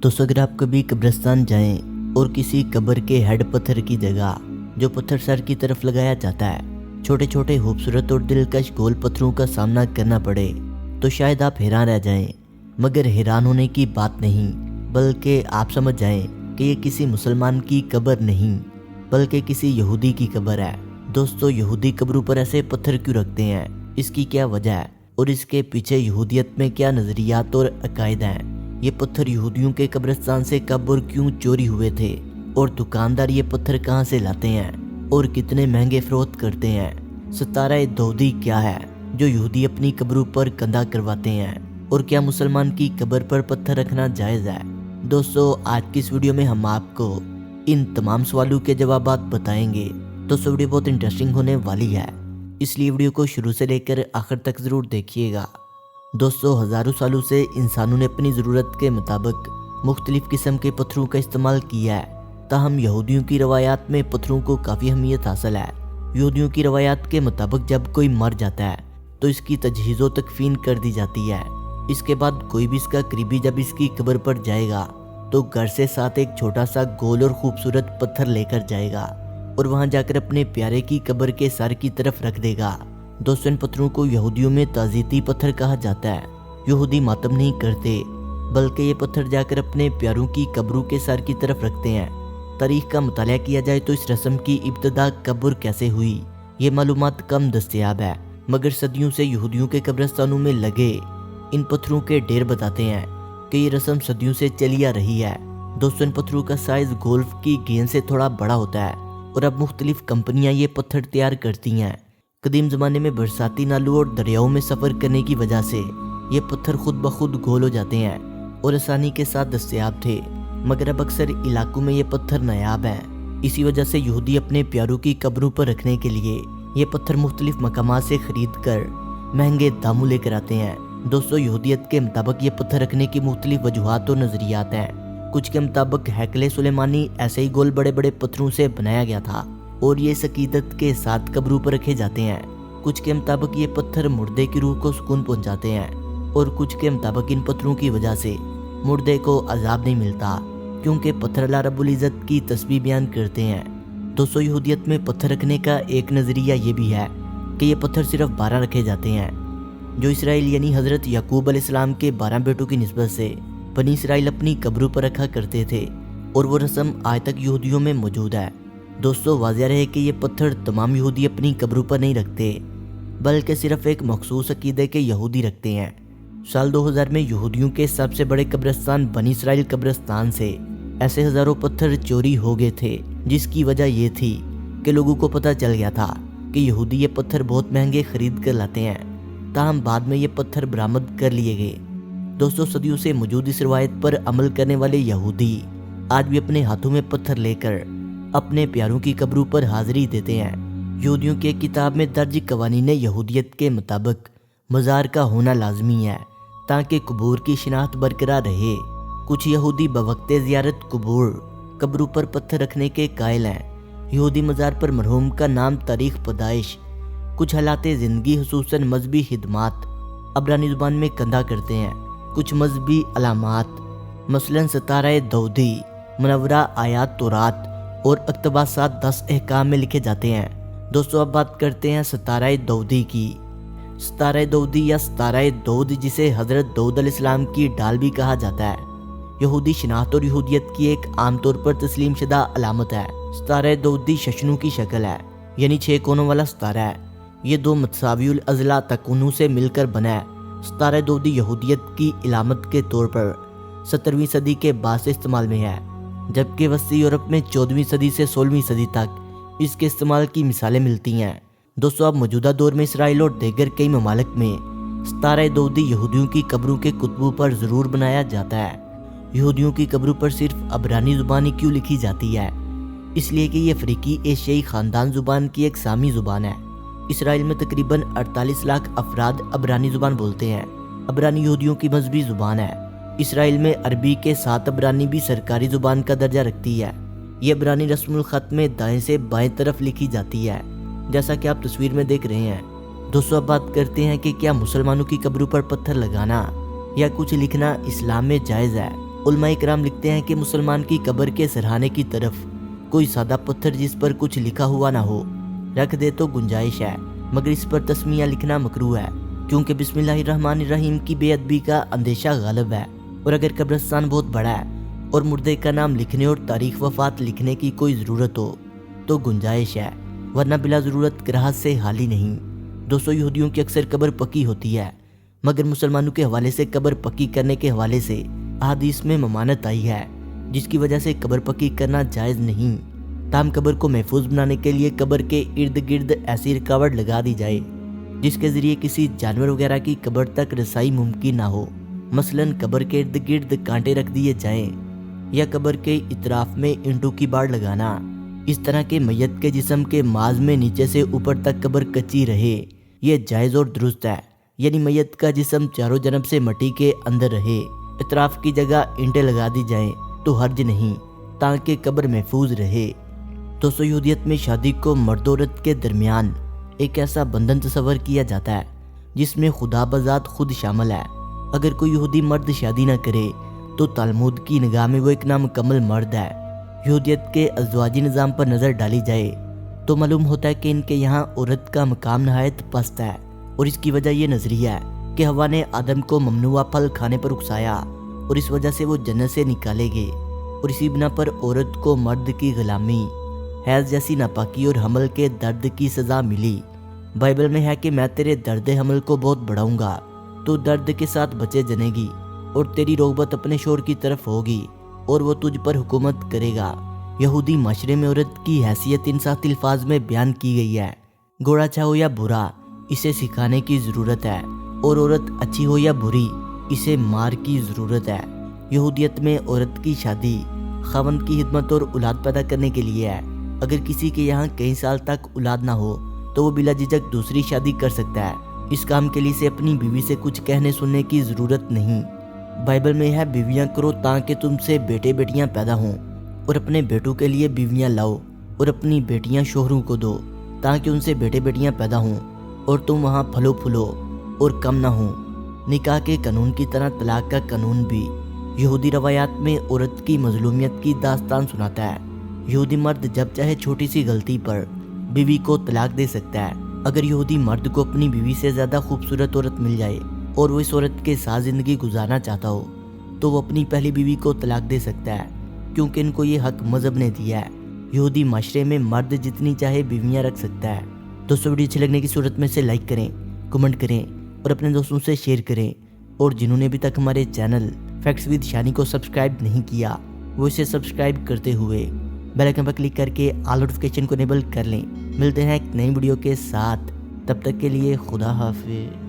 दोस्तों, अगर आप कभी कब्रिस्तान जाएं और किसी कब्र के हेड पत्थर की जगह जो पत्थर सर की तरफ लगाया जाता है, छोटे छोटे खूबसूरत और दिलकश गोल पत्थरों का सामना करना पड़े तो शायद आप हैरान रह जाएं। मगर हैरान होने की बात नहीं, बल्कि आप समझ जाएं कि ये किसी मुसलमान की कब्र नहीं बल्कि किसी यहूदी की कब्र है। दोस्तों, यहूदी कब्रों पर ऐसे पत्थर क्यों रखते हैं, इसकी क्या वजह है और इसके पीछे यहूदियत में क्या नज़रियात और अकायद हैं। ये पत्थर यहूदियों के कब्रिस्तान से कब और क्यों चोरी हुए थे और दुकानदार ये पत्थर कहाँ से लाते हैं और कितने महंगे फरोख्त करते हैं। सतारा दऊदी क्या है जो यहूदी अपनी कब्रों पर कंधा करवाते हैं और क्या मुसलमान की कब्र पर पत्थर रखना जायज़ है। दोस्तों, आज की इस वीडियो में हम आपको इन तमाम सवालों के जवाब बताएंगे। दोस्तों, वीडियो बहुत इंटरेस्टिंग होने वाली है, इसलिए वीडियो को शुरू से लेकर आखिर तक ज़रूर देखिएगा। दोस्तों, हज़ारों सालों से इंसानों ने अपनी ज़रूरत के मुताबिक मुख्तलिफ़ किस्म के पत्थरों का इस्तेमाल किया है। ताहम यहूदियों की रवायात में पत्थरों को काफ़ी अहमियत हासिल है। यहूदियों की रवायात के मुताबिक जब कोई मर जाता है तो इसकी तजहीज़ व तकफीन कर दी जाती है। इसके बाद कोई भी इसका करीबी जब इसकी कब्र पर जाएगा तो घर से साथ एक छोटा सा गोल और खूबसूरत पत्थर लेकर जाएगा और वहाँ जाकर अपने प्यारे की कब्र के सर की तरफ रख देगा। दोस्तों, इन पत्थरों को यहूदियों में ताज़ीती पत्थर कहा जाता है। यहूदी मातम नहीं करते बल्कि ये पत्थर जाकर अपने प्यारों की कब्रों के सर की तरफ रखते हैं। तारीख का मुताला किया जाए तो इस रस्म की इब्तदा कब और कैसे हुई ये मालूमात कम दस्तयाब है, मगर सदियों से यहूदियों के कब्रिस्तानों में लगे इन पत्थरों के ढेर बताते हैं कि ये रस्म सदियों से चली आ रही है। दोस्तों, इन पत्थरों का साइज गोल्फ की गेंद से थोड़ा बड़ा होता है और अब मुख्तलिफ कंपनियां ये पत्थर तैयार करती हैं। कदीम ज़माने में बरसाती नालों और दरियाओं में सफ़र करने की वजह से ये पत्थर खुद ब खुद गोल हो जाते हैं और आसानी के साथ दस्तयाब थे, मगर अब अक्सर इलाकों में ये पत्थर नायाब हैं। इसी वजह से यहूदी अपने प्यारों की कब्रों पर रखने के लिए ये पत्थर मुख्तलिफ मकामात से ख़रीद कर महंगे दामों लेकर आते हैं। दोस्तों, यहूदियत के मुताबिक ये पत्थर रखने की मुख्तलिफ वजूहात और नज़रियात हैं। कुछ के मुताबिक हैकले सुलेमानी ऐसे ही गोल बड़े बड़े पत्थरों से बनाया गया था और ये सकीदत के साथ कब्रों पर रखे जाते हैं। कुछ के मुताबिक ये पत्थर मुर्दे की रूह को सुकून पहुंचाते हैं और कुछ के मुताबिक इन पत्थरों की वजह से मुर्दे को अजाब नहीं मिलता, क्योंकि पत्थर अल्लाह रब्बुल इज़्ज़त की तस्बीह बयान करते हैं। दोस्तों, यहूदियत में पत्थर रखने का एक नज़रिया ये भी है कि ये पत्थर सिर्फ 12 रखे जाते हैं, जो इसराइल यानी हज़रत याकूब अलैहिस्सलाम के 12 बेटों की निस्बत से बनी इसराइल अपनी कब्रों पर रखा करते थे और वो रस्म आज तक यहूदियों में मौजूद है। दोस्तों, वाज़ेह रहे कि ये पत्थर तमाम यहूदी अपनी कब्रों पर नहीं रखते, बल्कि सिर्फ एक मखसूस अकीदे के यहूदी रखते हैं। साल 2000 में यहूदियों के सबसे बड़े कब्रिस्तान बनी इसराइल कब्रिस्तान से ऐसे हज़ारों पत्थर चोरी हो गए थे, जिसकी वजह ये थी कि लोगों को पता चल गया था कि यहूदी ये पत्थर बहुत महंगे खरीद कर लाते हैं। ताहम बाद में ये पत्थर बरामद कर लिए गए। दोस्तों, सदियों से मौजूद इस रवायत पर अमल करने वाले यहूदी आज भी अपने हाथों में पत्थर लेकर अपने प्यारों की कब्रों पर हाजिरी देते हैं। यहूदियों की किताब में दर्ज कवानीन यहूदियत के मुताबिक मज़ार का होना लाजमी है ताकि कबूर की शिनाख्त बरकरार रहे। कुछ यहूदी बवक्ते ज़ियारत कब्रों पर पत्थर रखने के कायल हैं। यहूदी मज़ार पर मरहूम का नाम, तारीख़ पैदाइश, कुछ हालात ज़िंदगी हुसूसन मजहबी खिदमात अबरानी ज़ुबान में कंधा करते हैं। कुछ मजहबी अलामात मसलन सतारा दऊदी, मुनव्वरा आयात तौरात और अक्तबासात 10 अहकाम में लिखे जाते हैं। दोस्तों, अब बात करते हैं सतारा दऊदी की। सतारा दऊदी या सतारा दऊद, जिसे हज़रत दऊद अलैहिस्सलाम की डाल भी कहा जाता है, यहूदी शनाख्त और यहूदियत की एक आमतौर पर तस्लीम शुदा अलामत है। सतारा दऊदी शशनु की शक्ल है, यानी 6 कोनों वाला सतारा है। ये 2 मतसावियुल अज़ला तकुनू से मिलकर बना है। सतारा दऊदी यहूदियत की इलामत के तौर पर 17वीं सदी के बाद से इस्तेमाल में है, जबकि वस्ती यूरोप में 14वीं सदी से 16वीं सदी तक इसके इस्तेमाल की मिसालें मिलती हैं। दोस्तों, अब मौजूदा दौर में इसराइल और दीगर कई ममालिक में सतारा दऊदी यहूदियों की कब्रों के कुतबों पर ज़रूर बनाया जाता है। यहूदियों की कब्रों पर सिर्फ अबरानी ज़ुबान ही क्यों लिखी जाती है? इसलिए कि यह अफ्रीकी एशियाई ख़ानदान ज़ुबान की एक सामी ज़ुबान है। इसराइल में तकरीबन 48 लाख अफराद अबरानी ज़ुबान बोलते हैं। अबरानी यहूदियों की मजहबी ज़ुबान है। इसराइल में अरबी के साथ अबरानी भी सरकारी ज़ुबान का दर्जा रखती है। ये अबरानी रस्मुल ख़त में दाएं से बाएं तरफ लिखी जाती है, जैसा कि आप तस्वीर में देख रहे हैं। दोस्तों, अब बात करते हैं कि क्या मुसलमानों की कब्रों पर पत्थर लगाना या कुछ लिखना इस्लाम में जायज़ है। علماء کرام لکھتے ہیں کہ مسلمان کی قبر کے سرہانے کی طرف کوئی سادہ پتھر جس پر کچھ لکھا ہوا نہ ہو رکھ دے تو گنجائش ہے، مگر اس پر تسمیہ لکھنا مکروہ ہے، کیونکہ بسم اللہ الرحمن الرحیم کی بے ادبی کا اندیشہ غالب ہے۔ اور اگر قبرستان بہت بڑا ہے اور مردے کا نام لکھنے اور تاریخ وفات لکھنے کی کوئی ضرورت ہو تو گنجائش ہے، ورنہ بلا ضرورت کراہت سے حالی نہیں۔ دوستو، یہودیوں کی اکثر قبر پکی ہوتی ہے، مگر مسلمانوں کے حوالے سے قبر پکی کرنے کے حوالے سے احادیث میں ممانعت آئی ہے، جس کی وجہ سے قبر پکی کرنا جائز نہیں۔ تاہم قبر کو محفوظ بنانے کے لیے قبر کے ارد گرد ایسی رکاوٹ لگا دی جائے جس کے ذریعے کسی جانور وغیرہ کی قبر تک رسائی ممکن نہ ہو۔ مثلاً قبر کے ارد گرد کانٹے رکھ دیے جائیں یا قبر کے اطراف میں اینٹوں کی باڑ لگانا۔ اس طرح کے میت کے جسم کے ماز میں نیچے سے اوپر تک قبر کچی رہے، یہ جائز اور درست ہے، یعنی میت کا جسم چاروں جانب سے مٹی کے اندر رہے، اطراف کی جگہ اینٹیں لگا دی جائیں تو حرج نہیں، تاکہ قبر محفوظ رہے۔ دوستو، یہودیت میں شادی کو مرد و عورت کے درمیان ایک ایسا بندھن تصور کیا جاتا ہے جس میں خدا بذات خود شامل ہے۔ اگر کوئی یہودی مرد شادی نہ کرے تو تالمود کی نگاہ میں وہ ایک نامکمل مرد ہے۔ یہودیت کے ازدواجی نظام پر نظر ڈالی جائے تو معلوم ہوتا ہے کہ ان کے یہاں عورت کا مقام نہایت پست ہے، اور اس کی وجہ یہ نظریہ ہے کہ حوا نے آدم کو ممنوعہ پھل کھانے پر اکسایا اور اس وجہ سے وہ جنت سے نکالے گئے، اور اسی بنا پر عورت کو مرد کی غلامی، حیض جیسی ناپاکی اور حمل کے درد کی سزا ملی۔ بائبل میں ہے کہ میں تیرے درد حمل کو بہت بڑھاؤں گا، تو درد کے ساتھ بچے جنے گی، اور تیری رغبت اپنے شوہر کی طرف ہوگی اور وہ تجھ پر حکومت کرے گا۔ یہودی معاشرے میں عورت کی حیثیت ان سات الفاظ میں بیان کی گئی ہے: گوڑا اچھا ہو یا برا، اسے سکھانے کی ضرورت ہے، اور عورت اچھی ہو یا بری، اسے مار کی ضرورت ہے۔ یہودیت میں عورت کی شادی خاوند کی خدمت اور اولاد پیدا کرنے کے لیے ہے۔ اگر کسی کے یہاں کئی سال تک اولاد نہ ہو تو وہ بلا جھجک دوسری شادی کر سکتا ہے۔ اس کام کے لیے اسے اپنی بیوی سے کچھ کہنے سننے کی ضرورت نہیں۔ بائبل میں ہے: بیویاں کرو تاکہ تم سے بیٹے بیٹیاں پیدا ہوں، اور اپنے بیٹوں کے لیے بیویاں لاؤ، اور اپنی بیٹیاں شوہروں کو دو تاکہ ان سے بیٹے بیٹیاں پیدا ہوں، اور تم وہاں پھلو پھولو اور کم نہ ہوں۔ نکاح کے قانون کی طرح طلاق کا قانون بھی یہودی روایات میں عورت کی مظلومیت کی داستان سناتا ہے۔ یہودی مرد جب چاہے چھوٹی سی غلطی پر بیوی کو طلاق دے سکتا ہے۔ اگر یہودی مرد کو اپنی بیوی سے زیادہ خوبصورت عورت مل جائے اور وہ اس عورت کے ساتھ زندگی گزارنا چاہتا ہو تو وہ اپنی پہلی بیوی کو طلاق دے سکتا ہے، کیونکہ ان کو یہ حق مذہب نے دیا ہے۔ یہودی معاشرے میں مرد جتنی چاہے بیویاں رکھ سکتا ہے۔ دوستو، ویڈیو اچھی لگنے کی صورت میں سے لائک کریں، کمنٹ کریں اور اپنے دوستوں سے شیئر کریں، اور جنہوں نے ابھی تک ہمارے چینل فیکٹس ود شانی کو سبسکرائب نہیں کیا وہ اسے سبسکرائب کرتے ہوئے بیل آئکن پر کلک کر کے آل نوٹیفیکیشن کو انیبل کر لیں۔ ملتے ہیں ایک نئی ویڈیو کے ساتھ، تب تک کے لیے خدا حافظ۔